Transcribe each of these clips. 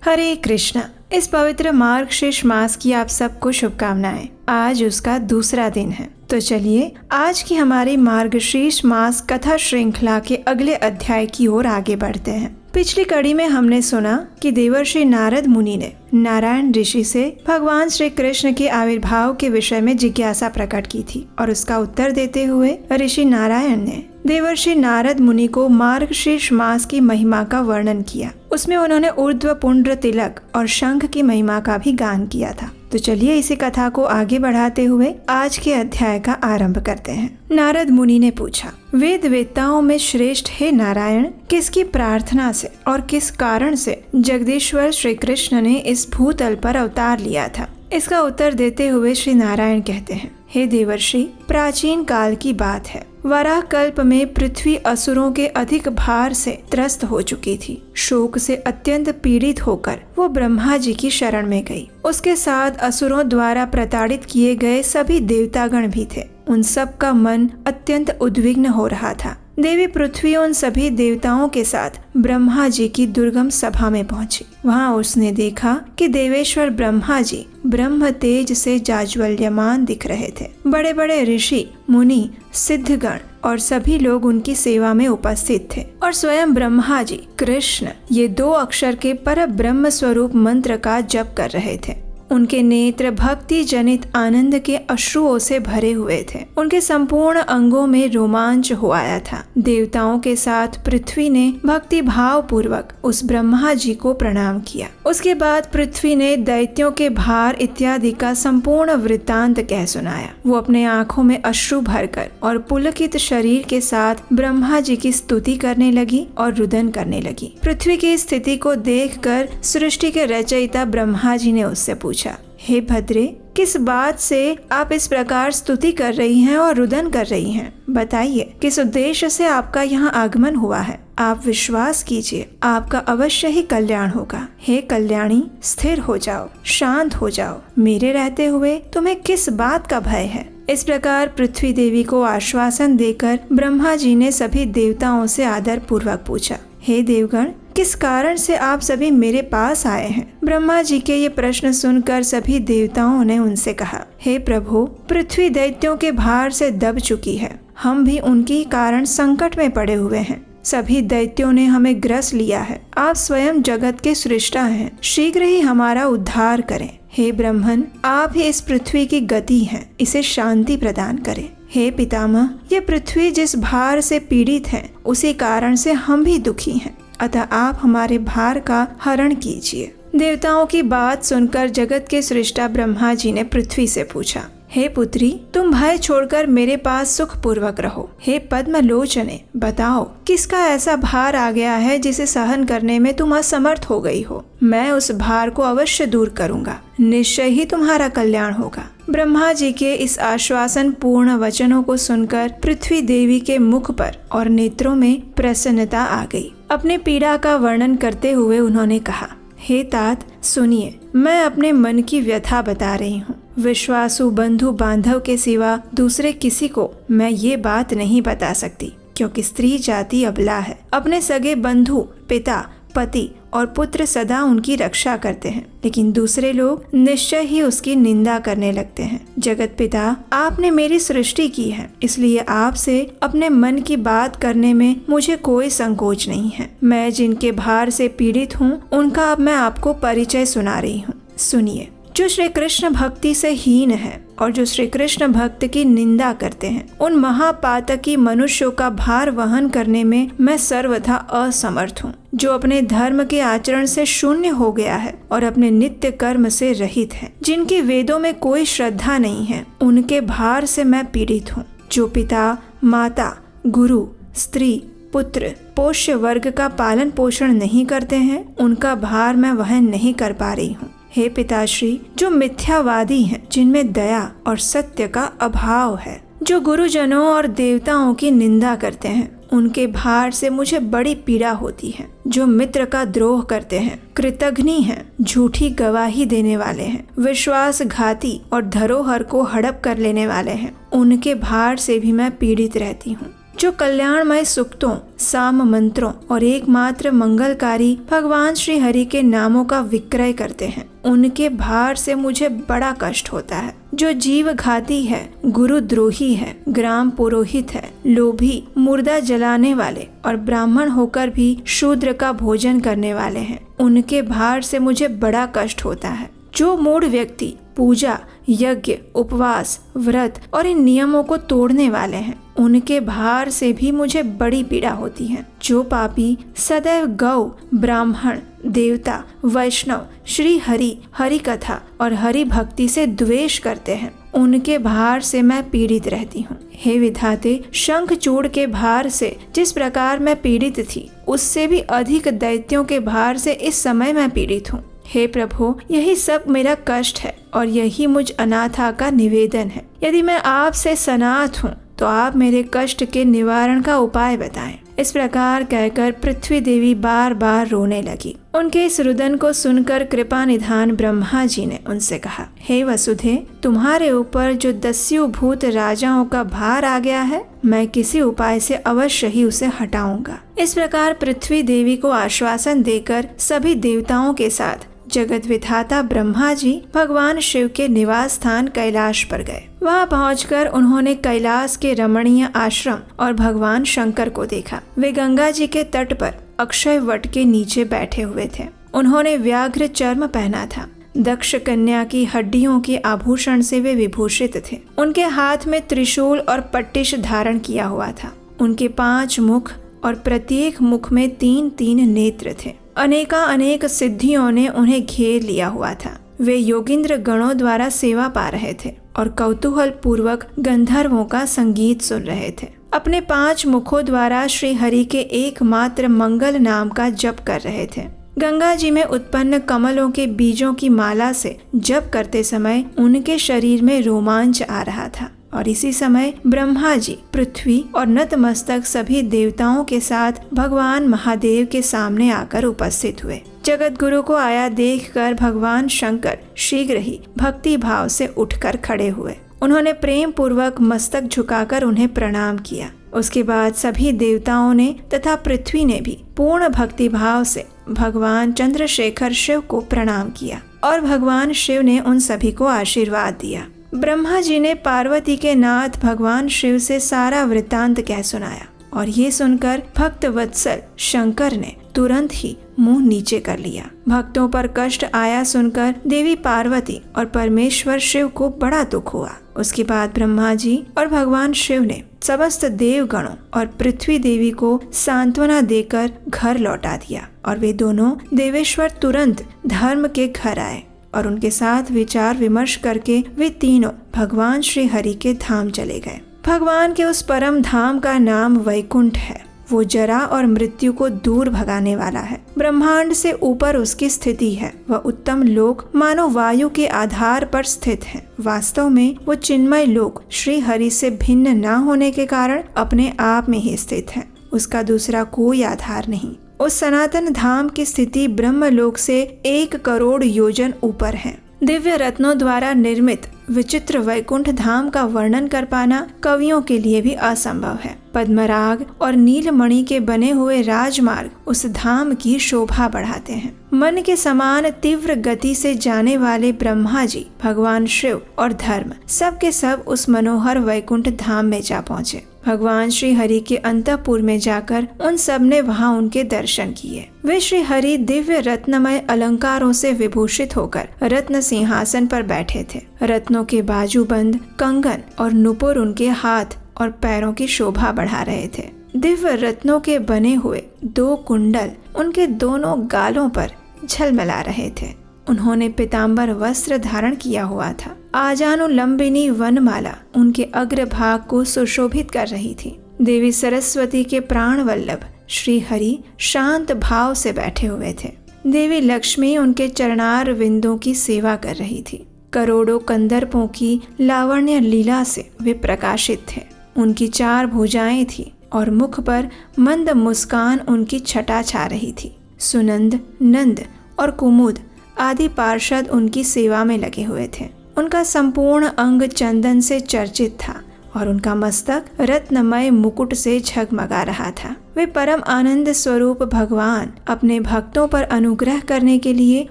हरे कृष्णा। इस पवित्र मार्गशीर्ष मास की आप सबको शुभकामनाएं। आज उसका दूसरा दिन है, तो चलिए आज की हमारी मार्गशीर्ष मास कथा श्रृंखला के अगले अध्याय की ओर आगे बढ़ते हैं। पिछली कड़ी में हमने सुना कि देवर्षि नारद मुनि ने नारायण ऋषि से भगवान श्री कृष्ण के आविर्भाव के विषय में जिज्ञासा प्रकट की थी और उसका उत्तर देते हुए ऋषि नारायण ने देवर्षि नारद मुनि को मार्गशीर्ष मास की महिमा का वर्णन किया। उसमें उन्होंने ऊर्ध्व पुंड्र तिलक और शंख की महिमा का भी गान किया था। तो चलिए इसी कथा को आगे बढ़ाते हुए आज के अध्याय का आरंभ करते हैं। नारद मुनि ने पूछा, वेद वेत्ताओं में श्रेष्ठ हे नारायण, किसकी प्रार्थना से और किस कारण से जगदीश्वर श्री कृष्ण ने इस भूतल पर अवतार लिया था? इसका उत्तर देते हुए श्री नारायण कहते हैं, हे देवर्षि, प्राचीन काल की बात है। वराह कल्प में पृथ्वी असुरों के अधिक भार से त्रस्त हो चुकी थी। शोक से अत्यंत पीड़ित होकर वो ब्रह्मा जी की शरण में गई। उसके साथ असुरों द्वारा प्रताड़ित किए गए सभी देवतागण भी थे। उन सब का मन अत्यंत उद्विग्न हो रहा था। देवी पृथ्वी उन सभी देवताओं के साथ ब्रह्मा जी की दुर्गम सभा में पहुंची। वहां उसने देखा कि देवेश्वर ब्रह्मा जी ब्रह्म तेज से जाज्वल्यमान दिख रहे थे। बड़े बड़े ऋषि, मुनि, सिद्धगण और सभी लोग उनकी सेवा में उपस्थित थे और स्वयं ब्रह्मा जी कृष्ण ये 2 अक्षर के पर ब्रह्म स्वरूप मंत्र का जप कर रहे थे। उनके नेत्र भक्ति जनित आनंद के अश्रुओं से भरे हुए थे। उनके संपूर्ण अंगों में रोमांच हो आया था। देवताओं के साथ पृथ्वी ने भक्ति भाव पूर्वक उस ब्रह्मा जी को प्रणाम किया। उसके बाद पृथ्वी ने दैत्यों के भार इत्यादि का संपूर्ण वृत्तांत कह सुनाया। वो अपने आंखों में अश्रु भरकर और पुलकित शरीर के साथ ब्रह्मा जी की स्तुति करने लगी और रुदन करने लगी। पृथ्वी की स्थिति को देखकर सृष्टि के रचयिता ब्रह्मा जी ने उससे पूछा, हे भद्रे, किस बात से आप इस प्रकार स्तुति कर रही हैं और रुदन कर रही हैं? बताइए, किस उद्देश्य से आपका यहाँ आगमन हुआ है? आप विश्वास कीजिए, आपका अवश्य ही कल्याण होगा। हे कल्याणी, स्थिर हो जाओ, शांत हो जाओ। मेरे रहते हुए तुम्हें किस बात का भय है? इस प्रकार पृथ्वी देवी को आश्वासन देकर ब्रह्मा जी ने सभी देवताओं से आदर पूर्वक पूछा, हे देवगण, किस कारण से आप सभी मेरे पास आए हैं? ब्रह्मा जी के ये प्रश्न सुनकर सभी देवताओं ने उनसे कहा, हे प्रभु, पृथ्वी दैत्यों के भार से दब चुकी है। हम भी उनकी कारण संकट में पड़े हुए हैं। सभी दैत्यों ने हमें ग्रस लिया है। आप स्वयं जगत के सृष्टा हैं, शीघ्र ही हमारा उद्धार करें। हे ब्रह्मन, आप ही इस पृथ्वी की गति हैं, इसे शांति प्रदान करें। हे पितामह, ये पृथ्वी जिस भार से पीड़ित है उसी कारण से हम भी दुखी हैं, अतः आप हमारे भार का हरण कीजिए। देवताओं की बात सुनकर जगत के सृष्टा ब्रह्मा जी ने पृथ्वी से पूछा, हे पुत्री, तुम भय छोड़कर मेरे पास सुख पूर्वक रहो। हे पद्मलोचने, बताओ, किसका ऐसा भार आ गया है जिसे सहन करने में तुम असमर्थ हो गई हो? मैं उस भार को अवश्य दूर करूंगा। निश्चय ही तुम्हारा कल्याण होगा। ब्रह्मा जी के इस आश्वासन पूर्ण वचनों को सुनकर पृथ्वी देवी के मुख पर और नेत्रों में प्रसन्नता आ गई। अपने पीड़ा का वर्णन करते हुए उन्होंने कहा, हे तात, सुनिए, मैं अपने मन की व्यथा बता रही हूँ। विश्वासु बंधु बांधव के सिवा दूसरे किसी को मैं ये बात नहीं बता सकती, क्योंकि स्त्री जाति अबला है। अपने सगे बंधु, पिता, पति और पुत्र सदा उनकी रक्षा करते हैं, लेकिन दूसरे लोग निश्चय ही उसकी निंदा करने लगते हैं। जगत पिता, आपने मेरी सृष्टि की है, इसलिए आपसे अपने मन की बात करने में मुझे कोई संकोच नहीं है। मैं जिनके भार से पीड़ित हूँ उनका अब मैं आपको परिचय सुना रही हूँ। सुनिए, जो श्री कृष्ण भक्ति से हीन है और जो श्री कृष्ण भक्त की निंदा करते हैं, उन महापातकी मनुष्यों का भार वहन करने में मैं सर्वथा असमर्थ हूँ। जो अपने धर्म के आचरण से शून्य हो गया है और अपने नित्य कर्म से रहित है, जिनकी वेदों में कोई श्रद्धा नहीं है, उनके भार से मैं पीड़ित हूँ। जो पिता, माता, गुरु, स्त्री, पुत्र, पोष्य वर्ग का पालन पोषण नहीं करते हैं, उनका भार मैं वहन नहीं कर पा रही हूँ। हे पिताश्री, जो मिथ्यावादी हैं, जिनमें दया और सत्य का अभाव है, जो गुरुजनों और देवताओं की निंदा करते हैं, उनके भार से मुझे बड़ी पीड़ा होती है। जो मित्र का द्रोह करते हैं, कृतघ्नी हैं, झूठी गवाही देने वाले हैं, विश्वासघाती और धरोहर को हड़प कर लेने वाले हैं, उनके भार से भी मैं पीड़ित रहती हूँ। जो कल्याणमय सूक्तों, साम मंत्रों और एकमात्र मंगलकारी भगवान श्री हरि के नामों का विक्रय करते हैं, उनके भार से मुझे बड़ा कष्ट होता है। जो जीव घाती है, गुरुद्रोही है, ग्राम पुरोहित है, लोभी, मुर्दा जलाने वाले और ब्राह्मण होकर भी शूद्र का भोजन करने वाले हैं, उनके भार से मुझे बड़ा कष्ट होता है। जो मूढ़ व्यक्ति पूजा, यज्ञ, उपवास, व्रत और इन नियमों को तोड़ने वाले हैं, उनके भार से भी मुझे बड़ी पीड़ा होती है। जो पापी सदैव गौ, ब्राह्मण, देवता, वैष्णव, श्री हरि, हरि कथा और हरि भक्ति से द्वेष करते हैं, उनके भार से मैं पीड़ित रहती हूँ। हे विधाते, शंखचूड़ के भार से जिस प्रकार मैं पीड़ित थी, उससे भी अधिक दैत्यों के भार से इस समय मैं पीड़ित हूँ। हे प्रभु, यही सब मेरा कष्ट है और यही मुझ अनाथा का निवेदन है। यदि मैं आपसे सनाथ हूँ तो आप मेरे कष्ट के निवारण का उपाय बताएं। इस प्रकार कहकर पृथ्वी देवी बार बार रोने लगी। उनके इस रुदन को सुनकर कृपा निधान ब्रह्मा जी ने उनसे कहा, हे वसुधे, तुम्हारे ऊपर जो दस्यु भूत राजाओं का भार आ गया है, मैं किसी उपाय से अवश्य ही उसे हटाऊंगा। इस प्रकार पृथ्वी देवी को आश्वासन देकर सभी देवताओं के साथ जगत विधाता ब्रह्मा जी भगवान शिव के निवास स्थान कैलाश पर गए। वहां पहुंचकर उन्होंने कैलाश के रमणीय आश्रम और भगवान शंकर को देखा। वे गंगा जी के तट पर अक्षय वट के नीचे बैठे हुए थे। उन्होंने व्याघ्र चर्म पहना था। दक्ष कन्या की हड्डियों के आभूषण से वे विभूषित थे। उनके हाथ में त्रिशूल और पट्टिश धारण किया हुआ था। उनके 5 मुख और प्रत्येक मुख में 3-3 नेत्र थे। अनेक सिद्धियों ने उन्हें घेर लिया हुआ था। वे योगिंद्र गणों द्वारा सेवा पा रहे थे और कौतूहल पूर्वक गंधर्वों का संगीत सुन रहे थे। अपने 5 मुखों द्वारा श्री हरि के एकमात्र मंगल नाम का जप कर रहे थे। गंगा जी में उत्पन्न कमलों के बीजों की माला से जप करते समय उनके शरीर में रोमांच आ रहा था। और इसी समय ब्रह्मा जी, पृथ्वी और नतमस्तक सभी देवताओं के साथ भगवान महादेव के सामने आकर उपस्थित हुए। जगत गुरु को आया देखकर भगवान शंकर शीघ्र ही भक्ति भाव से उठकर खड़े हुए। उन्होंने प्रेम पूर्वक मस्तक झुकाकर उन्हें प्रणाम किया। उसके बाद सभी देवताओं ने तथा पृथ्वी ने भी पूर्ण भक्ति भाव से भगवान चंद्रशेखर शिव को प्रणाम किया और भगवान शिव ने उन सभी को आशीर्वाद दिया। ब्रह्मा जी ने पार्वती के नाथ भगवान शिव से सारा वृत्तांत कह सुनाया और ये सुनकर भक्त वत्सल शंकर ने तुरंत ही मुंह नीचे कर लिया। भक्तों पर कष्ट आया सुनकर देवी पार्वती और परमेश्वर शिव को बड़ा दुख हुआ। उसके बाद ब्रह्मा जी और भगवान शिव ने समस्त देवगणों और पृथ्वी देवी को सांत्वना देकर घर लौटा दिया और वे दोनों देवेश्वर तुरंत धर्म के घर आए और उनके साथ विचार विमर्श करके वे तीनों भगवान श्री हरि के धाम चले गए। भगवान के उस परम धाम का नाम वैकुंठ है। वो जरा और मृत्यु को दूर भगाने वाला है। ब्रह्मांड से ऊपर उसकी स्थिति है। वह उत्तम लोक मानो वायु के आधार पर स्थित है। वास्तव में वो चिन्मय लोक श्री हरि से भिन्न न होने के कारण अपने आप में ही स्थित है। उसका दूसरा कोई आधार नहीं। उस सनातन धाम की स्थिति ब्रह्मलोक से 1 करोड़ योजन ऊपर है। दिव्य रत्नों द्वारा निर्मित विचित्र वैकुंठ धाम का वर्णन कर पाना कवियों के लिए भी असंभव है। पद्मराग और नीलमणि के बने हुए राजमार्ग उस धाम की शोभा बढ़ाते हैं। मन के समान तीव्र गति से जाने वाले ब्रह्मा जी, भगवान शिव और धर्म सब के सब उस मनोहर वैकुंठ धाम में जा पहुँचे। भगवान श्री हरि के अंतःपुर में जाकर उन सब ने वहाँ उनके दर्शन किए। वे श्री हरि दिव्य रत्नमय अलंकारों से विभूषित होकर रत्न सिंहासन पर बैठे थे। रत्नों के बाजूबंद, कंगन और नुपुर उनके हाथ और पैरों की शोभा बढ़ा रहे थे। दिव्य रत्नों के बने हुए 2 कुंडल उनके दोनों गालों पर झलमला रहे थे। उन्होंने पीताम्बर वस्त्र धारण किया हुआ था। आजानुलंबिनी वनमाला उनके अग्रभाग को सुशोभित कर रही थी। देवी सरस्वती के प्राण वल्लभ श्री हरि शांत भाव से बैठे हुए थे। देवी लक्ष्मी उनके चरणार विंदों की सेवा कर रही थी। करोड़ों कंदर्पों की लावण्य लीला से वे प्रकाशित थे। उनकी 4 भुजाएं थी और मुख पर मंद मुस्कान उनकी छटा छा रही थी। सुनंद, नंद और कुमुद आदि पार्षद उनकी सेवा में लगे हुए थे। उनका संपूर्ण अंग चंदन से चर्चित था और उनका मस्तक रत्नमय मुकुट से झगमगा रहा था। वे परम आनंद स्वरूप भगवान अपने भक्तों पर अनुग्रह करने के लिए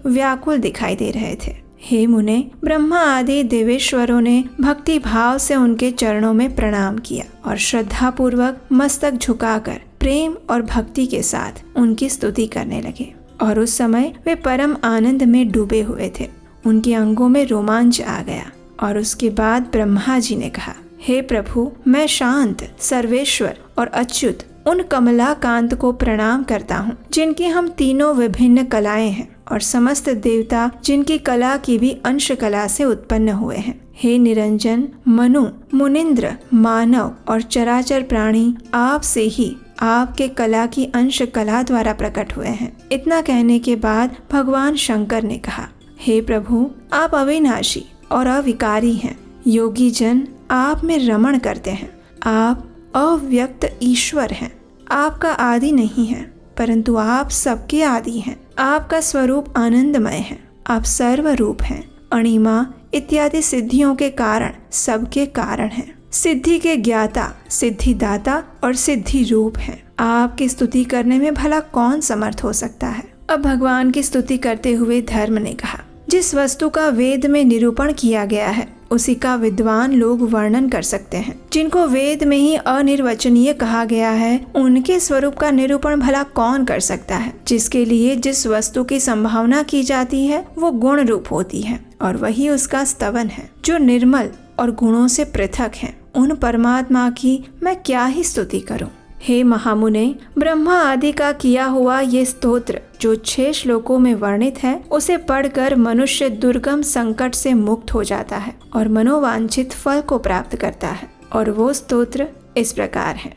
व्याकुल दिखाई दे रहे थे। हे मुने, ब्रह्मा आदि देवेश्वरों ने भक्ति भाव से उनके चरणों में प्रणाम किया और श्रद्धा पूर्वक मस्तक झुकाकर प्रेम और भक्ति के साथ उनकी स्तुति करने लगे। और उस समय वे परम आनंद में डूबे हुए थे। उनके अंगों में रोमांच आ गया। और उसके बाद ब्रह्मा जी ने कहा, हे प्रभु, मैं शांत, सर्वेश्वर और अच्युत उन कमलाकांत को प्रणाम करता हूँ, जिनकी हम तीनों विभिन्न कलाएं हैं और समस्त देवता जिनकी कला की भी अंश कला से उत्पन्न हुए हैं। हे निरंजन, मनु, मुनिंद्र, मानव और चराचर प्राणी आपसे ही आपके कला की अंश कला द्वारा प्रकट हुए हैं। इतना कहने के बाद भगवान शंकर ने कहा, हे प्रभु, आप अविनाशी और अविकारी हैं। योगी जन आप में रमण करते हैं। आप अव्यक्त ईश्वर हैं। आपका आदि नहीं है, परंतु आप सबके आदि हैं। आपका स्वरूप आनंदमय है। आप सर्वरूप हैं। अणिमा इत्यादि सिद्धियों के कारण सबके कारण हैं। सिद्धि के ज्ञाता, सिद्धिदाता और सिद्धि रूप हैं। आपकी स्तुति करने में भला कौन समर्थ हो सकता है। अब भगवान की स्तुति करते हुए धर्म ने कहा, जिस वस्तु का वेद में निरूपण किया गया है उसी का विद्वान लोग वर्णन कर सकते हैं। जिनको वेद में ही अनिर्वचनीय कहा गया है उनके स्वरूप का निरूपण भला कौन कर सकता है। जिसके लिए जिस वस्तु की संभावना की जाती है वो गुण रूप होती है और वही उसका स्तवन है, जो निर्मल और गुणों से पृथक है। उन परमात्मा की मैं क्या ही स्तुति करूं। हे महामुने, ब्रह्मा आदि का किया हुआ ये स्तोत्र जो 6 श्लोकों में वर्णित है, उसे पढ़कर मनुष्य दुर्गम संकट से मुक्त हो जाता है और मनोवांछित फल को प्राप्त करता है। और वो स्तोत्र इस प्रकार है।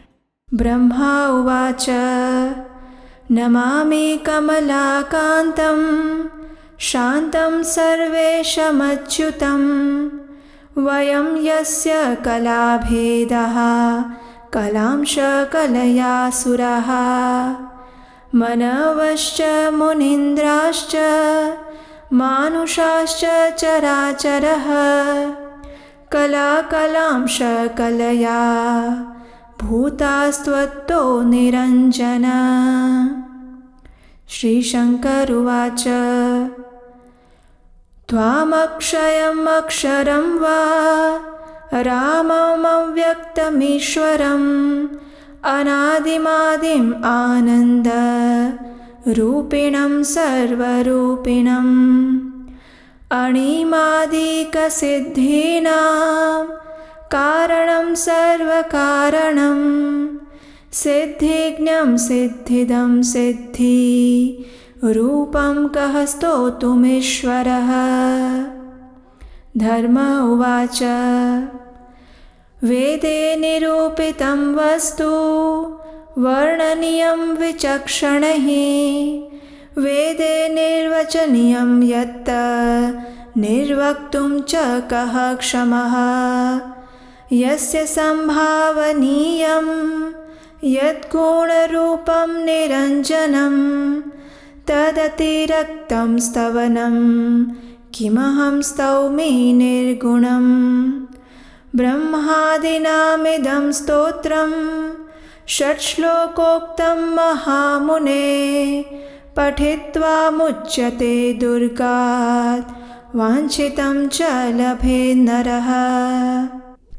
ब्रह्मा उवाच नमामि कमलाकांतं शांतं सर्वेशमच्युतं वयं यस्य कलाभेदः कलांश कलयासुरः मनवश्च मुनीन्द्राश्च मानुषाश्च चराचरः कलाकलांश कलया भूतास्त्वत्तो निरञ्जन। श्रीशंकर उवाच त्वामक्षयम् अक्षरं वा राममव्यक्तमीश्वरम् अनादिमादिम् आनन्द रूपिणं सर्वरूपिणम् अणिमादिकसिद्धीनां कारणं सर्वकारणं सिद्धिज्ञं सिद्धिदं सिद्धि रूपं कः स्तोतुमीश्वरः। धर्म उवाच वेदे निरूपितं वस्तु वर्णनीयं विचक्षणैः वेदे निर्वचनीयं यत् निर्वक्तुं च कः क्षमः यस्य संभावनीयं यद्गुणरूपं निरञ्जनं तदतिरक्तं स्तवनं किमहं स्तौमि निर्गुणम्। ब्रह्मादिनामिदं स्तोत्रं 6 श्लोकोक्तं महामुने पठित्वा मुच्यते दुर्गात् वांछितं च लभे नरः।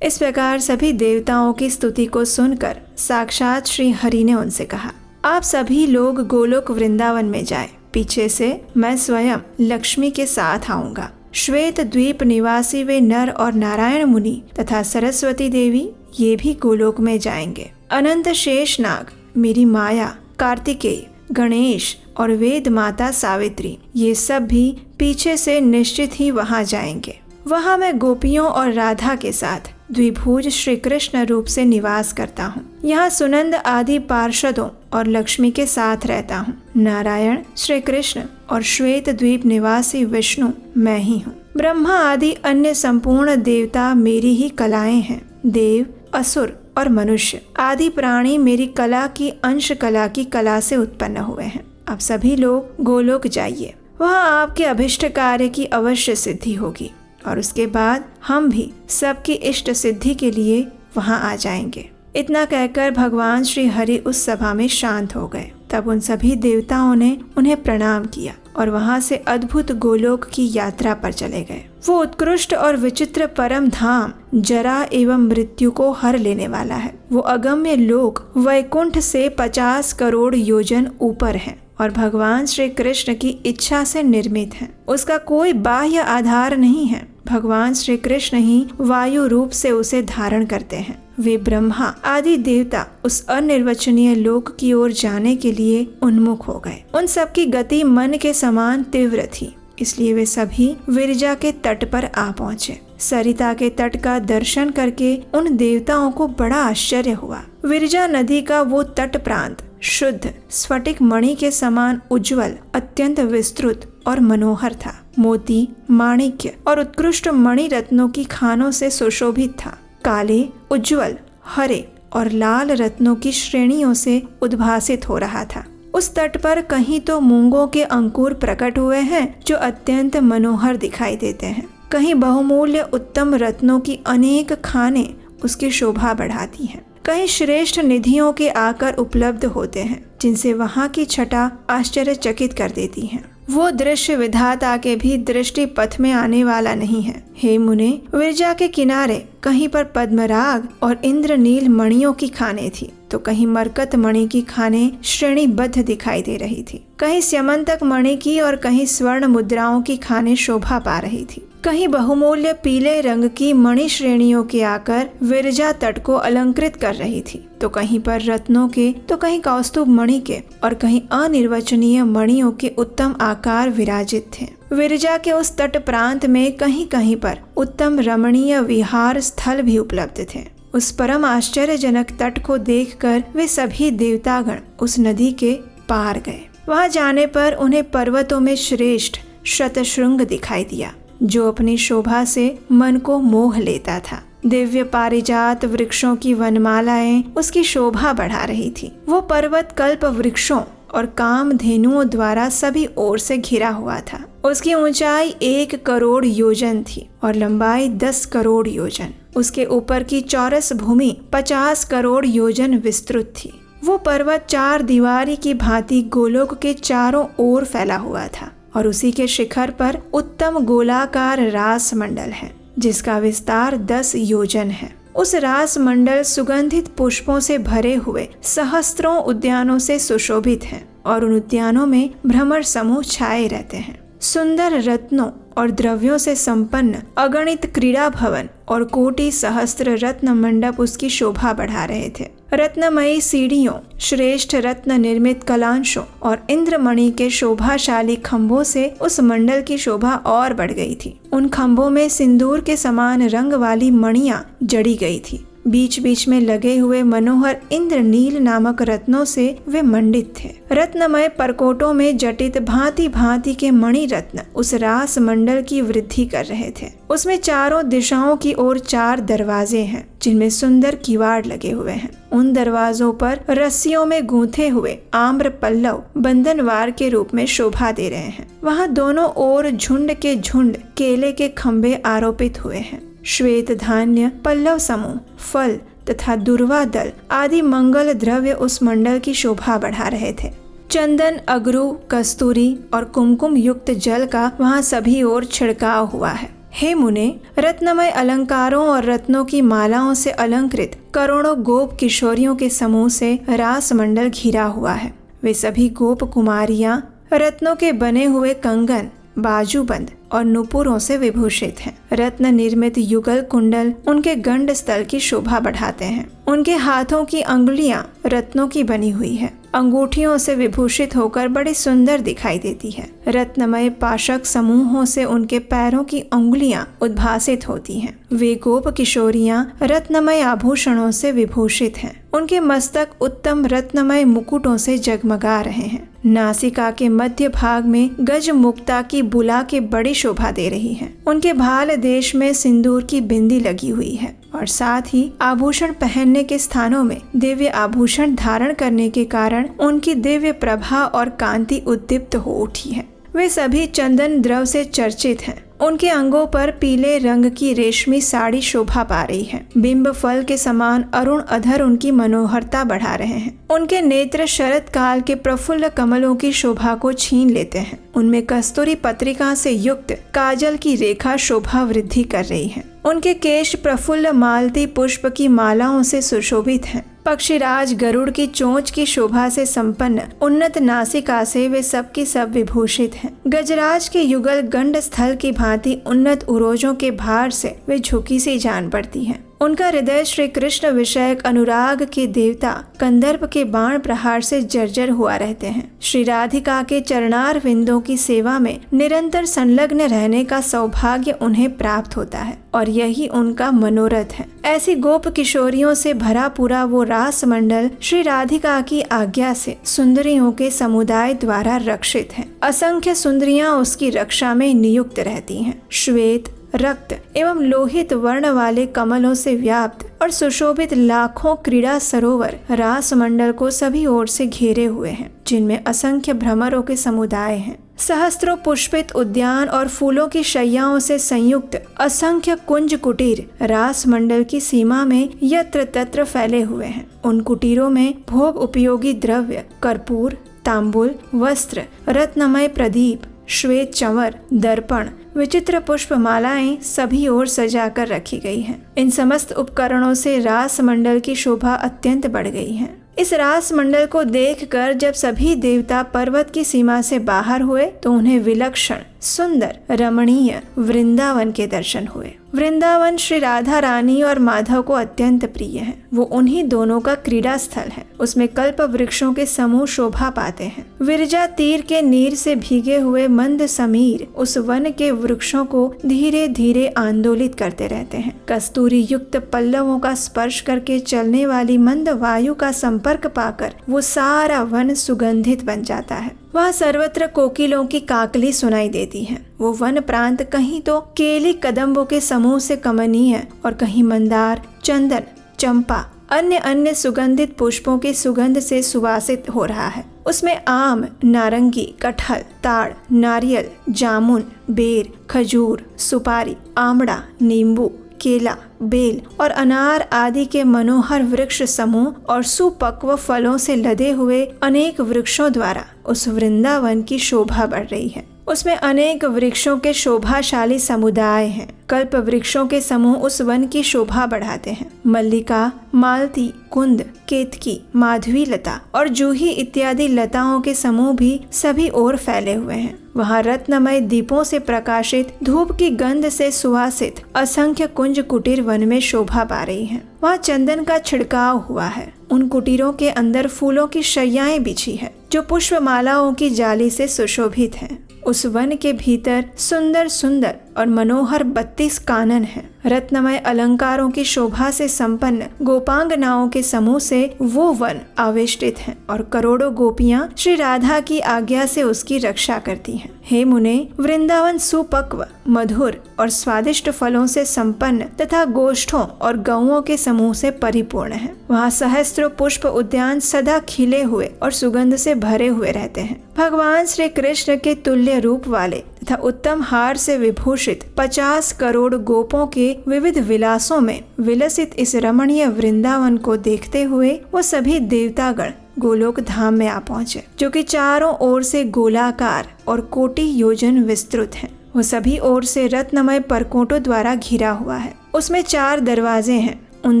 इस प्रकार सभी देवताओं की स्तुति को सुनकर साक्षात श्री हरि ने उनसे कहा, आप सभी लोग गोलोक वृंदावन में जाएं। पीछे से मैं स्वयं लक्ष्मी के साथ आऊंगा। श्वेत द्वीप निवासी वे नर और नारायण मुनि तथा सरस्वती देवी ये भी गोलोक में जाएंगे। अनंत शेषनाग, मेरी माया, कार्तिकेय, गणेश और वेद माता सावित्री ये सब भी पीछे से निश्चित ही वहां जाएंगे। वहां मैं गोपियों और राधा के साथ द्विभुज श्री कृष्ण रूप से निवास करता हूँ। यहाँ सुनंद आदि पार्षदों और लक्ष्मी के साथ रहता हूँ। नारायण, श्री कृष्ण और श्वेत द्वीप निवासी विष्णु मैं ही हूँ। ब्रह्मा आदि अन्य संपूर्ण देवता मेरी ही कलाएं हैं। देव, असुर और मनुष्य आदि प्राणी मेरी कला की अंश कला की कला से उत्पन्न हुए हैं। आप सभी लोग गोलोक जाइए, वहाँ आपके अभिष्ट कार्य की अवश्य सिद्धि होगी और उसके बाद हम भी सबकी इष्ट सिद्धि के लिए वहां आ जाएंगे। इतना कहकर भगवान श्री हरि उस सभा में शांत हो गए। तब उन सभी देवताओं ने उन्हें प्रणाम किया और वहां से अद्भुत गोलोक की यात्रा पर चले गए। वो उत्कृष्ट और विचित्र परम धाम जरा एवं मृत्यु को हर लेने वाला है। वो अगम्य लोक वैकुंठ से 50 करोड़ योजन ऊपर है और भगवान श्री कृष्ण की इच्छा से निर्मित है। उसका कोई बाह्य आधार नहीं है। भगवान श्री कृष्ण ही वायु रूप से उसे धारण करते हैं। वे ब्रह्मा आदि देवता उस अनिर्वचनीय लोक की ओर जाने के लिए उन्मुख हो गए। उन सबकी गति मन के समान तीव्र थी, इसलिए वे सभी विरजा के तट पर आ पहुँचे। सरिता के तट का दर्शन करके उन देवताओं को बड़ा आश्चर्य हुआ। विरजा नदी का वो तट प्रांत शुद्ध स्फटिक मणि के समान उज्जवल, अत्यंत विस्तृत और मनोहर था। मोती, माणिक्य और उत्कृष्ट मणि रत्नों की खानों से सुशोभित था। काले, उज्जवल, हरे और लाल रत्नों की श्रेणियों से उद्भासित हो रहा था। उस तट पर कहीं तो मूंगों के अंकुर प्रकट हुए हैं जो अत्यंत मनोहर दिखाई देते हैं। कहीं बहुमूल्य उत्तम रत्नों की अनेक खानें उसकी शोभा बढ़ाती हैं। कहीं श्रेष्ठ निधियों के आकर उपलब्ध होते हैं जिनसे वहाँ की छटा आश्चर्यचकित कर देती है। वो दृश्य विधाता के भी दृष्टि पथ में आने वाला नहीं है। हे मुने, विरजा के किनारे कहीं पर पद्मराग और इंद्रनील मणियों की खानें थी, तो कहीं मरकत मणि की खानें श्रेणीबद्ध दिखाई दे रही थी। कहीं स्यमंतक मणि की और कहीं स्वर्ण मुद्राओं की खानें शोभा पा रही थी। कहीं बहुमूल्य पीले रंग की मणि श्रेणियों के आकर विरजा तट को अलंकृत कर रही थी, तो कहीं पर रत्नों के, तो कहीं कौस्तुभ मणि के और कहीं अनिर्वचनीय मणियों के उत्तम आकार विराजित थे। विरजा के उस तट प्रांत में कहीं कहीं पर उत्तम रमणीय विहार स्थल भी उपलब्ध थे। उस परम आश्चर्यजनक तट को देखकर वे सभी देवतागण उस नदी के पार गए। वहां जाने पर उन्हें पर्वतों में श्रेष्ठ शतशृंग दिखाई दिया, जो अपनी शोभा से मन को मोह लेता था। दिव्य पारिजात वृक्षों की वनमालाएं उसकी शोभा बढ़ा रही थी। वो पर्वत कल्प वृक्षों और काम धेनुओं द्वारा सभी ओर से घिरा हुआ था। उसकी ऊंचाई 1 करोड़ योजन थी और लंबाई 10 करोड़ योजन। उसके ऊपर की चौरस भूमि 50 करोड़ योजन विस्तृत थी। वो पर्वत 4 दीवारी की भांति गोलोक के चारों ओर फैला हुआ था और उसी के शिखर पर उत्तम गोलाकार रास मंडल है, जिसका विस्तार 10 योजन है। उस रास मंडल सुगंधित पुष्पों से भरे हुए सहस्त्रों उद्यानों से सुशोभित हैं और उन उद्यानों में भ्रमर समूह छाए रहते हैं। सुंदर रत्नों और द्रव्यों से संपन्न अगणित क्रीड़ा भवन और कोटि सहस्त्र रत्न मंडप उसकी शोभा बढ़ा रहे थे। रत्नमयी सीढ़ियों, श्रेष्ठ रत्न निर्मित कलांशों और इंद्रमणि के शोभाशाली खंभों से उस मंडल की शोभा और बढ़ गई थी। उन खंभों में सिंदूर के समान रंग वाली मणियां जड़ी गई थी। बीच बीच में लगे हुए मनोहर इंद्रनील नामक रत्नों से वे मंडित थे। रत्नमय परकोटों में जटित भांति भांति के मणि रत्न उस रास मंडल की वृद्धि कर रहे थे। उसमें चारों दिशाओं की ओर 4 दरवाजे हैं, जिनमें सुंदर किवाड़ लगे हुए हैं। उन दरवाजों पर रस्सियों में गूंथे हुए आम्र पल्लव बंधनवार के रूप में शोभा दे रहे हैं। वहाँ दोनों ओर झुंड के झुंड केले के खंभे आरोपित हुए हैं। श्वेत धान्य, पल्लव समूह, फल तथा दुर्वा दल आदि मंगल द्रव्य उस मंडल की शोभा बढ़ा रहे थे। चंदन, अगरू, कस्तूरी और कुमकुम युक्त जल का वहाँ सभी ओर छिड़काव हुआ है। हे मुने, रत्नमय अलंकारों और रत्नों की मालाओं से अलंकृत करोड़ों गोप किशोरियों के समूह से रास मंडल घिरा हुआ है। वे सभी गोप कुमारियां रत्नों के बने हुए कंगन, बाजूबंद और नुपुरों से विभूषित हैं। रत्न निर्मित युगल कुंडल उनके गंड स्थल की शोभा बढ़ाते हैं। उनके हाथों की अंगुलियां रत्नों की बनी हुई है। अंगूठियों से विभूषित होकर बड़ी सुंदर दिखाई देती है। रत्नमय पाशक समूहों से उनके पैरों की अंगुलियां उद्भासित होती हैं। वे गोप किशोरियां रत्नमय आभूषणों से विभूषित हैं। उनके मस्तक उत्तम रत्नमय मुकुटों से जगमगा रहे हैं। नासिका के मध्य भाग में गज मुक्ता की बुला के बड़ी शोभा दे रही है। उनके भाल देश में सिंदूर की बिंदी लगी हुई है और साथ ही आभूषण पहनने के स्थानों में दिव्य आभूषण धारण करने के कारण उनकी दिव्य प्रभा और कांति उद्दीप्त हो उठी है। वे सभी चंदन द्रव से चर्चित हैं। उनके अंगों पर पीले रंग की रेशमी साड़ी शोभा पा रही है। बिंब फल के समान अरुण अधर उनकी मनोहरता बढ़ा रहे हैं। उनके नेत्र शरद काल के प्रफुल्ल कमलों की शोभा को छीन लेते हैं। उनमें कस्तूरी पत्रिका से युक्त काजल की रेखा शोभा वृद्धि कर रही है। उनके केश प्रफुल्ल मालती पुष्प की मालाओं से सुशोभित हैं। पक्षीराज गरुड़ की चोंच की शोभा से संपन्न उन्नत नासिका से वे सब की सब विभूषित हैं। गजराज के युगल गंड स्थल की भांति उन्नत उरोजों के भार से वे झुकी सी जान पड़ती हैं। उनका हृदय श्री कृष्ण विषयक अनुराग के देवता कंदर्प के बाण प्रहार से जर्जर हुआ रहते हैं। श्री राधिका के चरणार विंदों की सेवा में निरंतर संलग्न रहने का सौभाग्य उन्हें प्राप्त होता है और यही उनका मनोरथ है। ऐसी गोप किशोरियों से भरा पूरा वो रास मंडल श्री राधिका की आज्ञा से सुंदरियों के समुदाय द्वारा रक्षित है। असंख्य सुंदरियां उसकी रक्षा में नियुक्त रहती हैं। श्वेत, रक्त एवं लोहित वर्ण वाले कमलों से व्याप्त और सुशोभित लाखों क्रीड़ा सरोवर रास मंडल को सभी ओर से घेरे हुए हैं, जिनमें असंख्य भ्रमरों के समुदाय हैं। सहस्त्रों पुष्पित उद्यान और फूलों की शैयाओं से संयुक्त असंख्य कुंज कुटीर रास मंडल की सीमा में यत्र तत्र फैले हुए हैं। उन कुटीरों में भोग उपयोगी द्रव्य, कर्पूर, तांबुल, वस्त्र, रत्नमय प्रदीप, श्वेत चंवर, दर्पण, विचित्र पुष्प मालाएं सभी ओर सजा कर रखी गई हैं। इन समस्त उपकरणों से रास मंडल की शोभा अत्यंत बढ़ गई है। इस रास मंडल को देखकर जब सभी देवता पर्वत की सीमा से बाहर हुए तो उन्हें विलक्षण, सुंदर, रमणीय वृंदावन के दर्शन हुए। वृंदावन श्री राधा रानी और माधव को अत्यंत प्रिय है। वो उन्हीं दोनों का क्रीड़ा स्थल है। उसमें कल्प वृक्षों के समूह शोभा पाते हैं। विरजा तीर के नीर से भीगे हुए मंद समीर उस वन के वृक्षों को धीरे धीरे आंदोलित करते रहते हैं। कस्तूरी युक्त पल्लवों का स्पर्श करके चलने वाली मंद वायु का संपर्क पाकर वो सारा वन सुगंधित बन जाता है। वहाँ सर्वत्र कोकिलों की काकली सुनाई देती है। वो वन प्रांत कहीं तो केली कदम्बों के समूह से कमनीय और कहीं मंदार, चंदन, चंपा, अन्य अन्य सुगंधित पुष्पों की सुगंध से सुवासित हो रहा है। उसमें आम, नारंगी, कटहल, ताड़, नारियल, जामुन, बेर, खजूर, सुपारी, आमड़ा, नींबू, केला, बेल और अनार आदि के मनोहर वृक्ष समूह और सुपक्व फलों से लदे हुए अनेक वृक्षों द्वारा उस वृंदावन की शोभा बढ़ रही है। उसमें अनेक वृक्षों के शोभाशाली समुदाय हैं। कल्प वृक्षों के समूह उस वन की शोभा बढ़ाते हैं। मल्लिका, मालती, कुंद, केतकी, माधवी लता और जूही इत्यादि लताओं के समूह भी सभी ओर फैले हुए हैं। वहाँ रत्नमय दीपों से प्रकाशित धूप की गंध से सुवासित असंख्य कुंज कुटीर वन में शोभा पा रही हैं। वहाँ चंदन का छिड़काव हुआ है। उन कुटीरों के अंदर फूलों की शैयाएं बिछी है जो पुष्पमालाओं की जाली से सुशोभित हैं। उस वन के भीतर सुंदर सुंदर और मनोहर 32 कानन हैं। रत्नमय अलंकारों की शोभा से संपन्न गोपांगनाओं के समूह से वो वन आवेष्टित है और करोड़ों गोपियां श्री राधा की आज्ञा से उसकी रक्षा करती हैं। हे मुने, वृंदावन सुपक्व, मधुर और स्वादिष्ट फलों से संपन्न तथा गोष्ठों और गौओं के समूह से परिपूर्ण है। वहाँ सहस्त्रों पुष्प उद्यान सदा खिले हुए और सुगंध से भरे हुए रहते हैं। भगवान श्री कृष्ण के तुल्य रूप वाले तथा उत्तम हार से विभूषित 50 करोड़ गोपों के विविध विलासों में विलसित इस रमणीय वृंदावन को देखते हुए वो सभी देवतागण गोलोक धाम में आ पहुँचे, जो कि चारों ओर से गोलाकार और कोटि योजन विस्तृत है। वो सभी ओर से रत्नमय परकोटों द्वारा घिरा हुआ है। उसमें 4 दरवाजे हैं। उन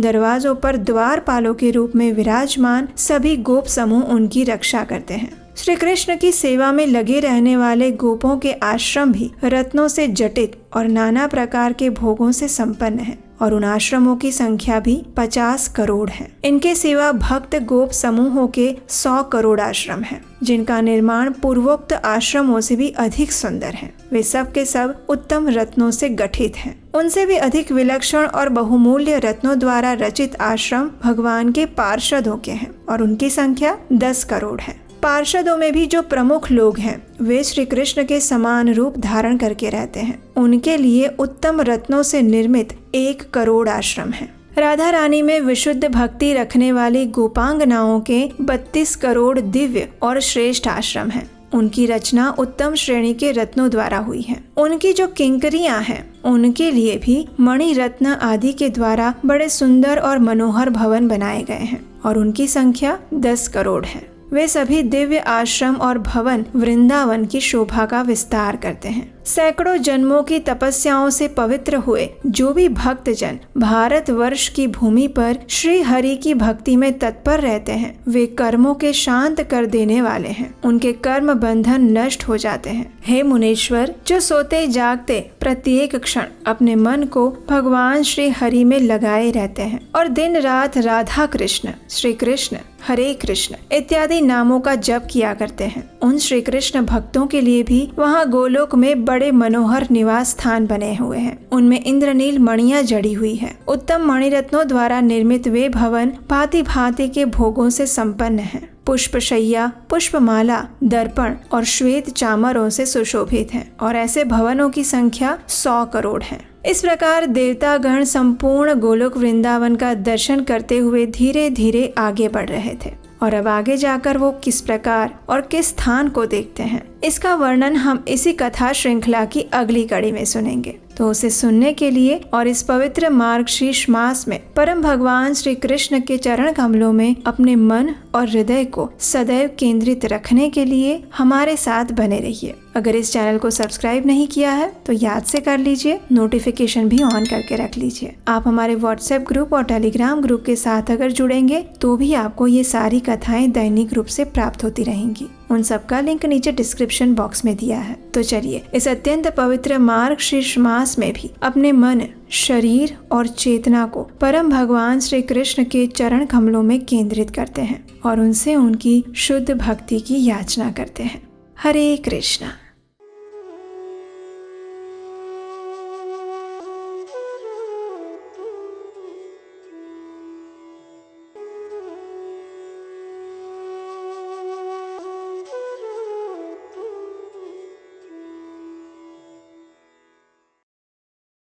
दरवाजों पर द्वारपालों के रूप में विराजमान सभी गोप समूह उनकी रक्षा करते हैं। श्री कृष्ण की सेवा में लगे रहने वाले गोपों के आश्रम भी रत्नों से जटित और नाना प्रकार के भोगों से संपन्न हैं और उन आश्रमों की संख्या भी 50 करोड़ है। इनके सिवा भक्त गोप समूहों के 100 करोड़ आश्रम हैं, जिनका निर्माण पूर्वोक्त आश्रमों से भी अधिक सुंदर है। वे सब के सब उत्तम रत्नों से गठित हैं। उनसे भी अधिक विलक्षण और बहुमूल्य रत्नों द्वारा रचित आश्रम भगवान के पार्षदों के हैं और उनकी संख्या 10 करोड़ है। पार्षदों में भी जो प्रमुख लोग हैं वे श्री कृष्ण के समान रूप धारण करके रहते हैं। उनके लिए उत्तम रत्नों से निर्मित 1 करोड़ आश्रम है। राधा रानी में विशुद्ध भक्ति रखने वाली गोपांगनाओं के 32 करोड़ दिव्य और श्रेष्ठ आश्रम हैं। उनकी रचना उत्तम श्रेणी के रत्नों द्वारा हुई है। उनकी जो किंकरियां हैं उनके लिए भी मणि रत्न आदि के द्वारा बड़े सुंदर और मनोहर भवन बनाए गए हैं और उनकी संख्या 10 करोड़ है। वे सभी दिव्य आश्रम और भवन वृंदावन की शोभा का विस्तार करते हैं। सैकड़ों जन्मों की तपस्याओं से पवित्र हुए जो भी भक्तजन भारतवर्ष की भूमि पर श्री हरि की भक्ति में तत्पर रहते हैं, वे कर्मों के शांत कर देने वाले हैं। उनके कर्म बंधन नष्ट हो जाते हैं। हे मुनीश्वर, जो सोते जागते प्रत्येक क्षण अपने मन को भगवान श्री हरि में लगाए रहते हैं और दिन रात राधा कृष्ण, श्री कृष्ण, हरे कृष्ण इत्यादि नामों का जप किया करते हैं, उन श्री कृष्ण भक्तों के लिए भी वहाँ गोलोक में बड़े मनोहर निवास स्थान बने हुए हैं। उनमें इंद्रनील मणियां जड़ी हुई है। उत्तम मणिरत्नों द्वारा निर्मित वे भवन भांति भांति के भोगों से संपन्न हैं। पुष्पशैया, पुष्पमाला, दर्पण और श्वेत चामरों से सुशोभित हैं और ऐसे भवनों की संख्या 100 करोड़ है। इस प्रकार देवतागण संपूर्ण गोलोक वृंदावन का दर्शन करते हुए धीरे धीरे आगे बढ़ रहे थे और अब आगे जाकर वो किस प्रकार और किस स्थान को देखते हैं, इसका वर्णन हम इसी कथा श्रृंखला की अगली कड़ी में सुनेंगे। तो उसे सुनने के लिए और इस पवित्र मार्गशीर्ष मास में परम भगवान श्री कृष्ण के चरण कमलों में अपने मन और हृदय को सदैव केंद्रित रखने के लिए हमारे साथ बने रहिए। अगर इस चैनल को सब्सक्राइब नहीं किया है तो याद से कर लीजिए, नोटिफिकेशन भी ऑन करके रख लीजिए। आप हमारे व्हाट्सएप ग्रुप और टेलीग्राम ग्रुप के साथ अगर जुड़ेंगे तो भी आपको ये सारी कथाएं दैनिक रूप से प्राप्त होती रहेंगी। उन सब का लिंक नीचे डिस्क्रिप्शन बॉक्स में दिया है। तो चलिए इस अत्यंत पवित्र मार्गशीर्ष मास में भी अपने मन, शरीर और चेतना को परम भगवान श्री कृष्ण के चरण कमलों में केंद्रित करते हैं और उनसे उनकी शुद्ध भक्ति की याचना करते हैं। हरे कृष्णा।